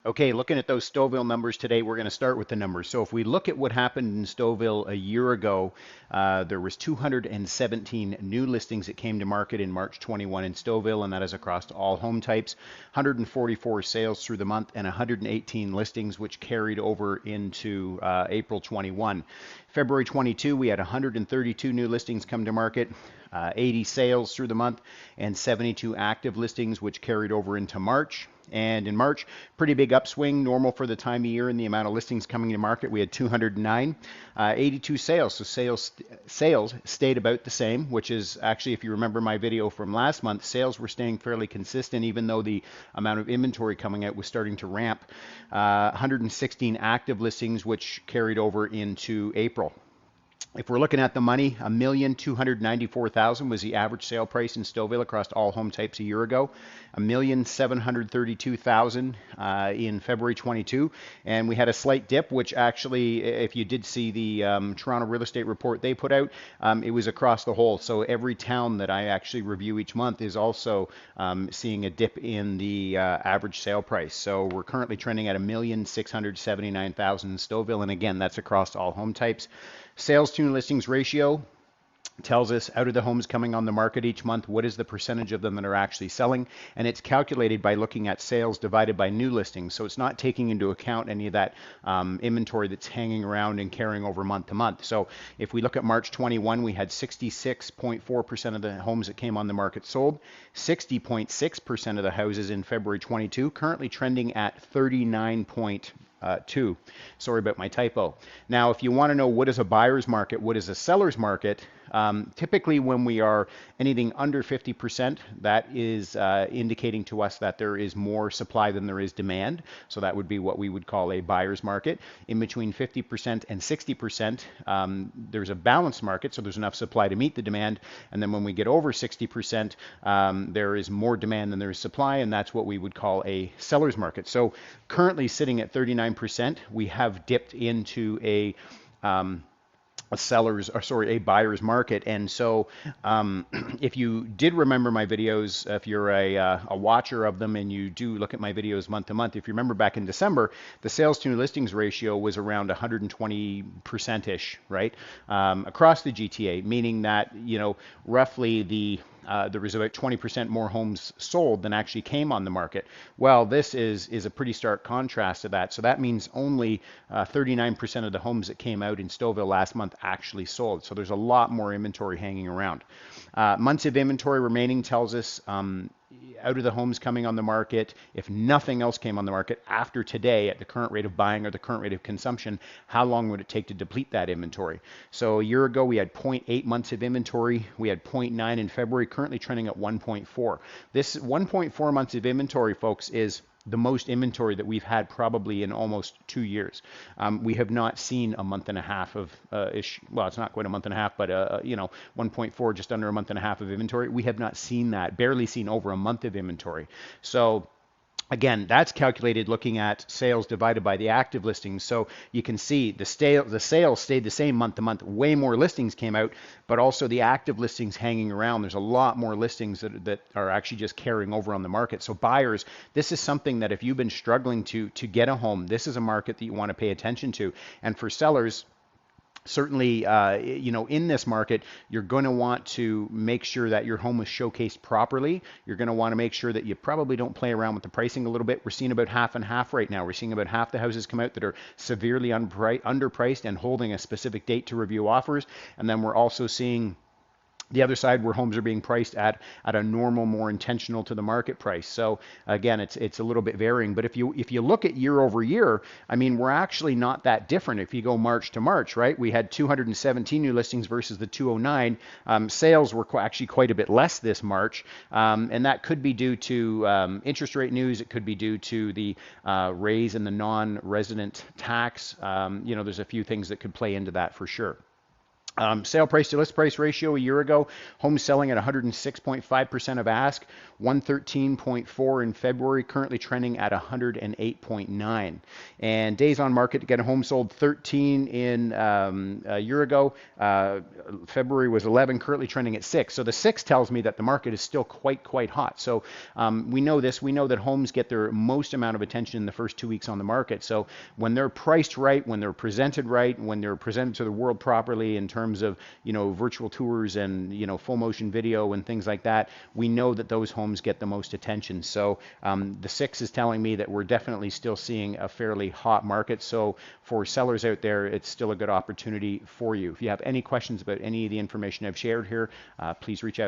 Okay, looking at those Stouffville numbers today, we're going to start with the numbers. So if we look at what happened in Stouffville a year ago, there was 217 new listings that came to market in March 21 in Stouffville, and that is across all home types. 144 sales through the month and 118 listings, which carried over into April 21. February 22, we had 132 new listings come to market. 80 sales through the month and 72 active listings, which carried over into March. And in March, pretty big upswing, normal for the time of year in the amount of listings coming to market. We had 209, 82 sales. So sales stayed about the same, which is actually, if you remember my video from last month, sales were staying fairly consistent, even though the amount of inventory coming out was starting to ramp. 116 active listings, which carried over into April. If we're looking at the money, 1,294,000 was the average sale price in Stouffville across all home types a year ago. 1,732,000 in February 22, and we had a slight dip, which actually, if you did see the Toronto Real Estate report they put out, it was across the whole. So every town that I actually review each month is also seeing a dip in the average sale price. So we're currently trending at 1,679,000 in Stouffville, and again, that's across all home types. Sales to new listings ratio tells us out of the homes coming on the market each month, what is the percentage of them that are actually selling, and it's calculated by looking at sales divided by new listings. So it's not taking into account any of that inventory that's hanging around and carrying over month to month. So if we look at March 21, we had 66.4% of the homes that came on the market sold, 60.6% of the houses in February 22, currently trending at 39.2. Sorry about my typo. Now, if you want to know what is a buyer's market, what is a seller's market, typically when we are anything under 50%, that is indicating to us that there is more supply than there is demand. So that would be what we would call a buyer's market. In between 50% and 60%, there's a balanced market, so there's enough supply to meet the demand. And then when we get over 60%, there is more demand than there is supply, and that's what we would call a seller's market. So currently sitting at 39%, we have dipped into a buyer's market. And so if you did remember my videos, if you're a watcher of them and you do look at my videos month to month, if you remember back in December, the sales to new listings ratio was around 120%-ish, right? Across the GTA, meaning that, roughly there was about 20% more homes sold than actually came on the market. Well, this is a pretty stark contrast to that. So that means only 39% of the homes that came out in Stouffville last month actually sold. So there's a lot more inventory hanging around. Months of inventory remaining tells us out of the homes coming on the market, if nothing else came on the market after today at the current rate of buying or the current rate of consumption, how long would it take to deplete that inventory? So a year ago, we had 0.8 months of inventory. We had 0.9 in February, currently trending at 1.4. This 1.4 months of inventory, folks, is the most inventory that we've had probably in almost 2 years. We have not seen a month and a half of well, it's not quite a month and a half, but 1.4, just under a month and a half of inventory. We have not seen that, barely seen over a month of inventory. So again, that's calculated looking at sales divided by the active listings. So you can see the sales stayed the same month to month. Way more listings came out, but also the active listings hanging around. There's a lot more listings that are actually just carrying over on the market. So buyers, this is something that if you've been struggling to get a home, this is a market that you want to pay attention to. And for sellers, certainly, in this market, you're going to want to make sure that your home is showcased properly. You're going to want to make sure that you probably don't play around with the pricing a little bit. We're seeing about half and half right now. We're seeing about half the houses come out that are severely underpriced and holding a specific date to review offers. And then we're also seeing the other side where homes are being priced at a normal, more intentional to the market price. So again, it's a little bit varying. But if you look at year over year, I mean, we're actually not that different. If you go March to March, right, we had 217 new listings versus the 209. Sales were actually quite a bit less this March, and that could be due to interest rate news. It could be due to the raise in the non-resident tax. There's a few things that could play into that for sure. Sale price to list price ratio a year ago, homes selling at 106.5% of ask, 113.4 in February, currently trending at 108.9. And days on market to get a home sold, 13 in a year ago. February was 11, currently trending at 6. So the 6 tells me that the market is still quite hot. So we know this. We know that homes get their most amount of attention in the first 2 weeks on the market. So when they're priced right, when they're presented right, when they're presented to the world properly in terms of, virtual tours and, full motion video and things like that, we know that those homes get the most attention. So the 6 is telling me that we're definitely still seeing a fairly hot market. So for sellers out there, it's still a good opportunity for you. If you have any questions about any of the information I've shared here, please reach out.